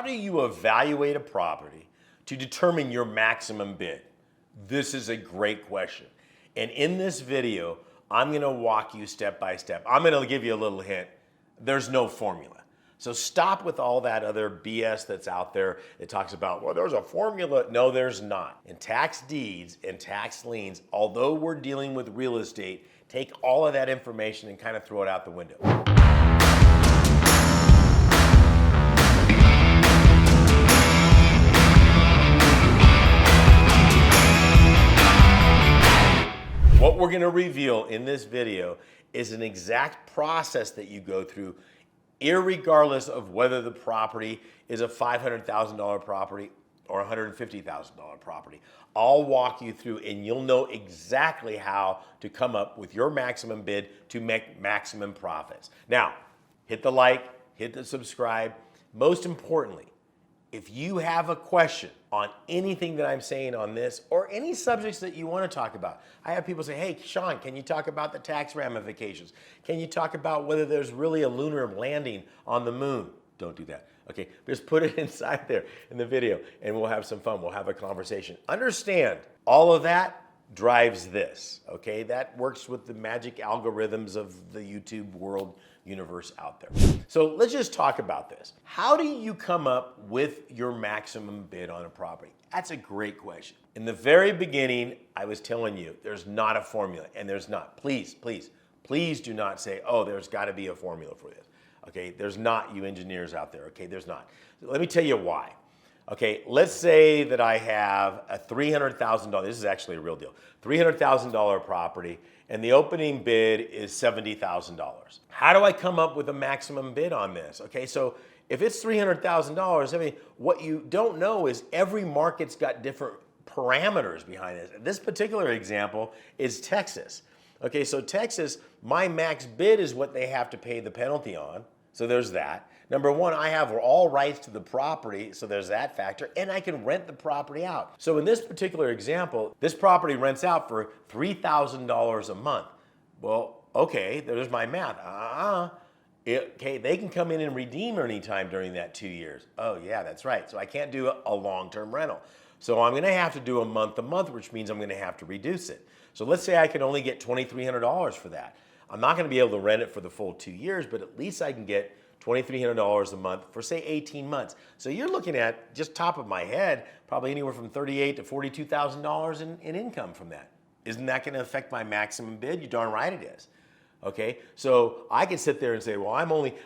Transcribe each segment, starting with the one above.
How do you evaluate a property to determine your maximum bid? This is a great question. And in this video, I'm gonna walk you step by step. I'm gonna give you a little hint. There's no formula. So stop with all that other BS that's out there that talks about, well, there's a formula. No, there's not. In tax deeds and tax liens, although we're dealing with real estate, take all of that information and kind of throw it out the window. What we're going to reveal in this video is an exact process that you go through, irregardless of whether the property is a $500,000 property or a $150,000 property. I'll walk you through and you'll know exactly how to come up with your maximum bid to make maximum profits. Now, hit the like, hit the subscribe. Most importantly, if you have a question on anything that I'm saying on this or any subjects that you want to talk about, I have people say, hey, Sean, can you talk about the tax ramifications? Can you talk about whether there's really a lunar landing on the moon? Don't do that. Okay, just put it inside there in the video and we'll have some fun. We'll have a conversation. Understand, all of that drives this, okay? That works with the magic algorithms of the YouTube world universe out there. So let's just talk about this. How do you come up with your maximum bid on a property? That's a great question. In the very beginning, I was telling you, there's not a formula, and there's not. Please, please, please do not say, oh, there's gotta be a formula for this. Okay, there's not, you engineers out there, okay, there's not. Let me tell you why. Okay, let's say that I have a $300,000, this is actually a real deal, $300,000 property, and the opening bid is $70,000. How do I come up with a maximum bid on this? Okay, so if it's $300,000, I mean, what you don't know is every market's got different parameters behind this. This particular example is Texas. Okay, so Texas, my max bid is what they have to pay the penalty on. So there's that. Number one, I have all rights to the property, so there's that factor, and I can rent the property out. So in this particular example, this property rents out for $3,000 a month. Well, okay, there's my math. Okay, they can come in and redeem anytime during that 2 years. Oh yeah, that's right. So I can't do a long-term rental. So I'm gonna have to do a month-to-month, which means I'm gonna have to reduce it. So let's say I can only get $2,300 for that. I'm not gonna be able to rent it for the full 2 years, but at least I can get $2,300 a month for say 18 months. So you're looking at, just top of my head, probably anywhere from $38,000 to $42,000 in income from that. Isn't that gonna affect my maximum bid? You're darn right it is. Okay, so I can sit there and say, well,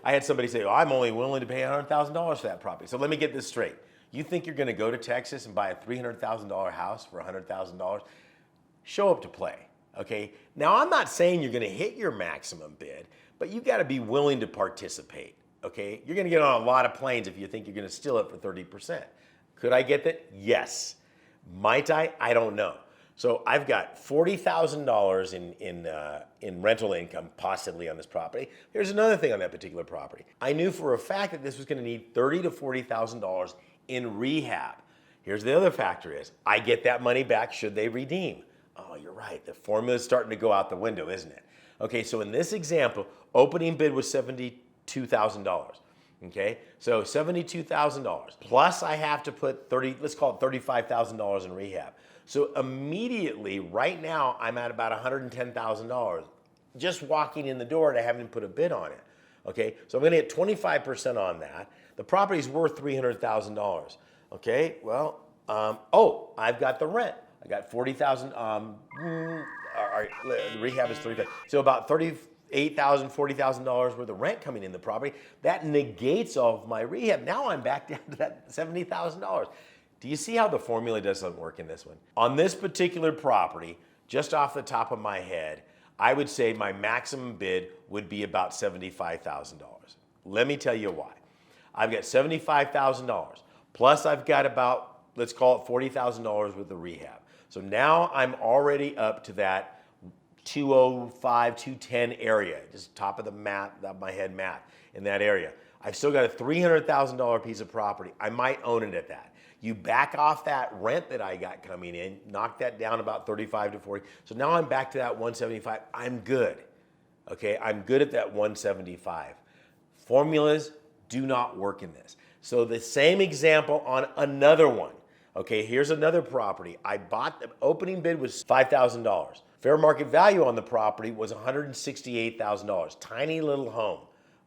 I had somebody say, well, I'm only willing to pay $100,000 for that property. So let me get this straight. You think you're gonna go to Texas and buy a $300,000 house for $100,000? Show up to play, okay? Now, I'm not saying you're gonna hit your maximum bid, but you gotta be willing to participate, okay? You're gonna get on a lot of planes if you think you're gonna steal it for 30%. Could I get that? Yes. Might I? I don't know. So I've got $40,000 in rental income possibly on this property. Here's another thing on that particular property. I knew for a fact that this was gonna need $30,000 to $40,000 in rehab. Here's the other factor is, I get that money back should they redeem. Oh, you're right, the formula's starting to go out the window, isn't it? Okay, so in this example, opening bid was $72,000. Okay, so $72,000 plus I have to put let's call it $35,000 in rehab. So immediately, right now, I'm at about $110,000 just walking in the door and I haven't put a bid on it. Okay, so I'm gonna get 25% on that. The property's worth $300,000. Okay, well, oh, I've got the rent. I got $40,000. All right, the rehab is $30,000. So about $38,000, $40,000 worth of rent coming in the property. That negates all of my rehab. Now I'm back down to that $70,000. Do you see how the formula doesn't work in this one? On this particular property, just off the top of my head, I would say my maximum bid would be about $75,000. Let me tell you why. I've got $75,000 plus I've got about, let's call it $40,000 worth of rehab. So now I'm already up to that 205, 210 area, just top of the map, top of my head math in that area. I've still got a $300,000 piece of property. I might own it at that. You back off that rent that I got coming in, knock that down about 35 to 40. So now I'm back to that 175. I'm good. Okay, I'm good at that 175. Formulas do not work in this. So the same example on another one. Okay, here's another property. I bought, the opening bid was $5,000. Fair market value on the property was $168,000. Tiny little home,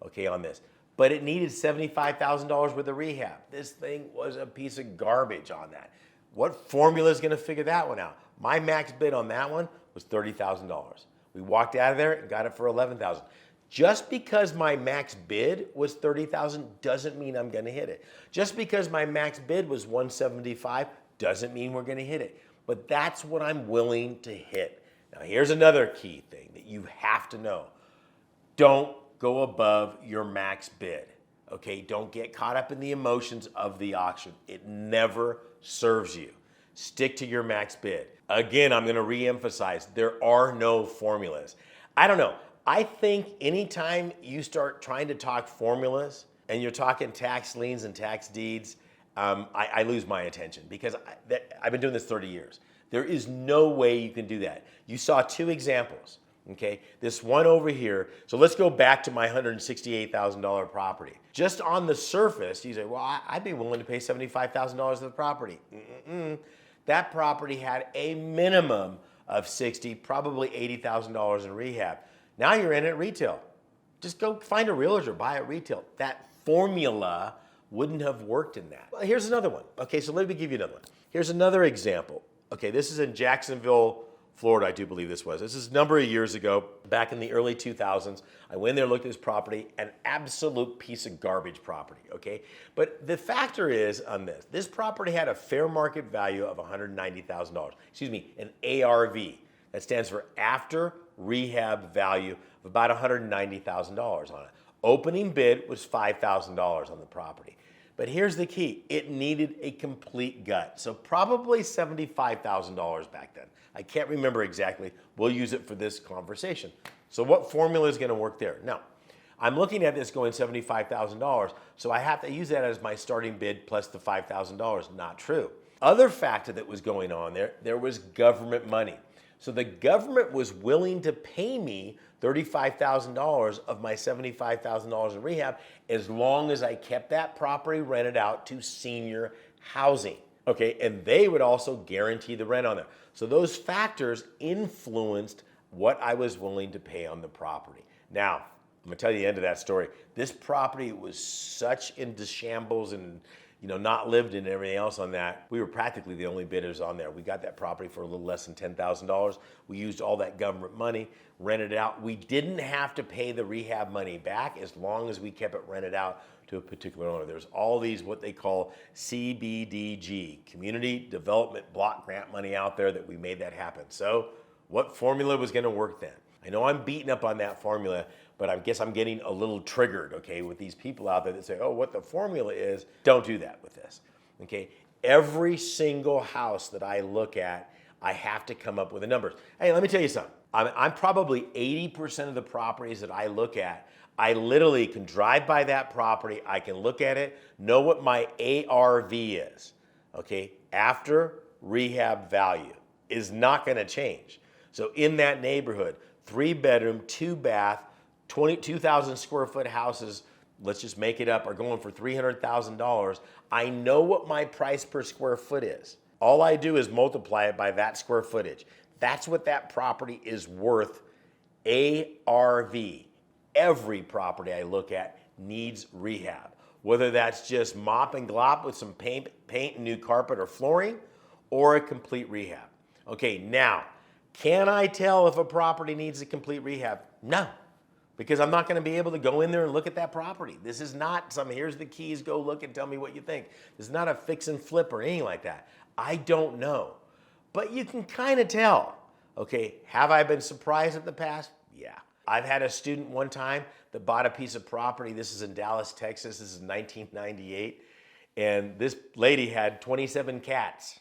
okay, on this. But it needed $75,000 worth of rehab. This thing was a piece of garbage on that. What formula is going to figure that one out? My max bid on that one was $30,000. We walked out of there and got it for $11,000. Just because my max bid was $30,000 doesn't mean I'm going to hit it. Just because my max bid was $175 doesn't mean we're going to hit it. But that's what I'm willing to hit. Now here's another key thing that you have to know. Don't go above your max bid. Okay, don't get caught up in the emotions of the auction. It never serves you. Stick to your max bid. Again, I'm going to re-emphasize, there are no formulas. I don't know. I think anytime you start trying to talk formulas and you're talking tax liens and tax deeds, I lose my attention because I've been doing this 30 years. There is no way you can do that. You saw two examples, okay? This one over here. So let's go back to my $168,000 property. Just on the surface, you say, well, I'd be willing to pay $75,000 for the property. That property had a minimum of $60,000, probably $80,000 in rehab. Now you're in it retail. Just go find a realtor, buy it retail. That formula wouldn't have worked in that. Well, here's another one. Okay, so let me give you another one. Here's another example. Okay, this is in Jacksonville, Florida, I do believe this was. This is a number of years ago, back in the early 2000s. I went there, looked at this property, an absolute piece of garbage property, okay? But the factor is on this property had a fair market value of $190,000. Excuse me, an ARV. That stands for after rehab value of about $190,000 on it. Opening bid was $5,000 on the property. But here's the key. It needed a complete gut. So probably $75,000 back then. I can't remember exactly. We'll use it for this conversation. So what formula is going to work there? Now, I'm looking at this going $75,000, so I have to use that as my starting bid plus the $5,000. Not true. Other factor that was going on there was government money. So the government was willing to pay me $35,000 of my $75,000 in rehab as long as I kept that property rented out to senior housing. Okay, and they would also guarantee the rent on there. So those factors influenced what I was willing to pay on the property. Now, I'm gonna tell you the end of that story. This property was such into shambles and not lived in and everything else on that. We were practically the only bidders on there. We got that property for a little less than $10,000. We used all that government money, rented it out. We didn't have to pay the rehab money back as long as we kept it rented out to a particular owner. There's all these what they call CBDG, Community Development Block Grant money out there that we made that happen. So what formula was gonna work then? I know I'm beating up on that formula, but I guess I'm getting a little triggered, okay, with these people out there that say, oh, what the formula is. Don't do that with this, okay? Every single house that I look at, I have to come up with the numbers. Hey, let me tell you something. I'm probably 80% of the properties that I look at, I literally can drive by that property, I can look at it, know what my ARV is, okay? After rehab value is not gonna change. So in that neighborhood, 3-bedroom, 2-bath, 22,000 square foot houses, let's just make it up, are going for $300,000. I know what my price per square foot is. All I do is multiply it by that square footage. That's what that property is worth, ARV. Every property I look at needs rehab. Whether that's just mop and glop with some paint and new carpet or flooring, or a complete rehab. Okay, now, can I tell if a property needs a complete rehab? No. Because I'm not going to be able to go in there and look at that property. This is not some, here's the keys, go look and tell me what you think. This is not a fix and flip or anything like that. I don't know. But you can kind of tell. Okay, have I been surprised at the past? Yeah. I've had a student one time that bought a piece of property. This is in Dallas, Texas. This is 1998. And this lady had 27 cats.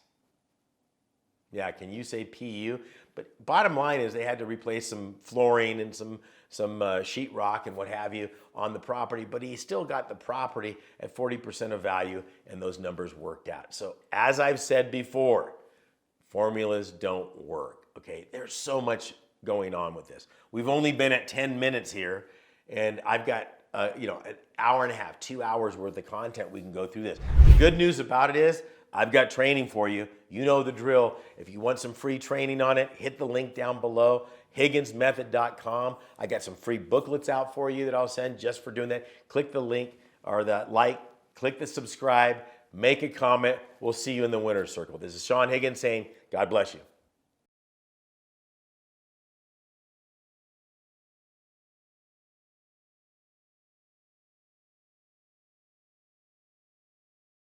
Yeah, can you say PU? But bottom line is they had to replace some flooring and some sheetrock and what have you on the property, but he still got the property at 40% of value, and those numbers worked out. So as I've said before, formulas don't work, okay? There's so much going on with this. We've only been at 10 minutes here, and I've got an hour and a half, 2 hours worth of content. We can go through this. The good news about it is I've got training for you. You know the drill. If you want some free training on it, hit the link down below, higginsmethod.com. I got some free booklets out for you that I'll send just for doing that. Click the link or the like, click the subscribe, make a comment. We'll see you in the winner's circle. This is Saen Higgins saying, God bless you.